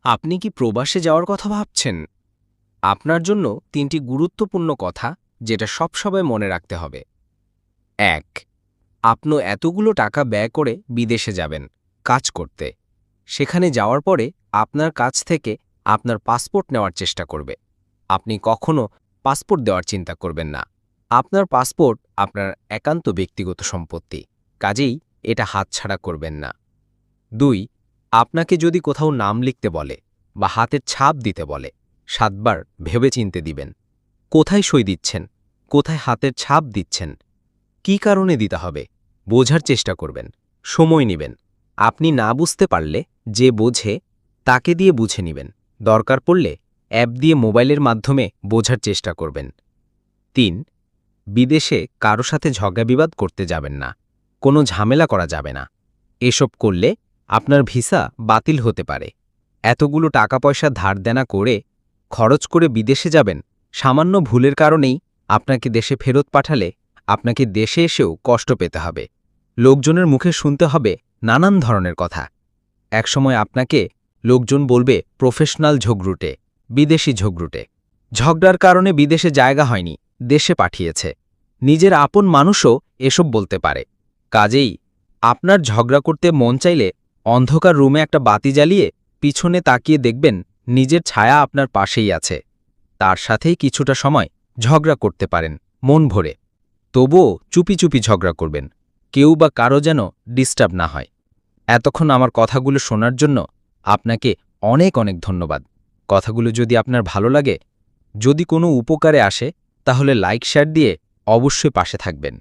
আপনি কি প্রবাসে যাওয়ার কথা ভাবছেন? আপনার জন্য ৩টি গুরুত্বপূর্ণ কথা যেটা সবসময় মনে রাখতে হবে। ১. আপনি এতগুলো টাকা ব্যয় করে বিদেশে যাবেন কাজ করতে। সেখানে যাওয়ার পরে আপনার কাছ থেকে আপনার পাসপোর্ট নেওয়ার চেষ্টা করবে। আপনি কখনো পাসপোর্ট দেওয়ার চিন্তা করবেন না। আপনার পাসপোর্ট আপনার একান্ত ব্যক্তিগত সম্পত্তি, কাজেই এটা হাতছাড়া করবেন না। ২. আপনাকে যদি কোথাও নাম লিখতে বলে বা হাতের ছাপ দিতে বলে ৭ বার ভেবেচিন্তে দিবেন। কোথায় সই দিচ্ছেন, কোথায় হাতের ছাপ দিচ্ছেন, কী কারণে দিতে হবে বোঝার চেষ্টা করবেন, সময় নেবেন। আপনি না বুঝতে পারলে যে বোঝে তাকে দিয়ে বুঝে নেবেন। দরকার পড়লে অ্যাপ দিয়ে মোবাইলের মাধ্যমে বোঝার চেষ্টা করবেন। ৩. বিদেশে কারো সাথে ঝগড়া-বিবাদ করতে যাবেন না। কোনো ঝামেলা করা যাবে না। এসব করলে আপনার ভিসা বাতিল হতে পারে। এতগুলো টাকা-পয়সা ধার দেনা করে, খরচ করে বিদেশে যাবেন, সামান্য ভুলের কারণেই আপনাকে দেশে ফেরত পাঠালে আপনাকে দেশে এসেও কষ্ট পেতে হবে। লোকজনের মুখে শুনতে হবে নানান ধরনের কথা। একসময় আপনাকে লোকজন বলবে প্রফেশনাল ঝগড়ুটে, বিদেশি ঝগড়ুটে। ঝগড়ার কারণে বিদেশে জায়গা হয়নি, দেশে পাঠিয়েছে। নিজের আপন মানুষও এসব বলতে পারে। কাজেই আপনার ঝগড়া করতে মন চাইলে অন্ধকার রুমে একটা বাতি জ্বালিয়ে পিছনে তাকিয়ে দেখবেন নিজের ছায়া আপনার পাশেই আছে। তার সাথেই কিছুটা সময় ঝগড়া করতে পারেন মন ভরে। তবুও চুপি চুপি ঝগড়া করবেন, কেউ বা কারো যেন ডিস্টার্ব না হয়। এতক্ষণ আমার কথাগুলো শোনার জন্য আপনাকে অনেক অনেক ধন্যবাদ। কথাগুলো যদি আপনার ভালো লাগে, যদি কোনো উপকারে আসে, তাহলে লাইক শেয়ার দিয়ে অবশ্যই পাশে থাকবেন।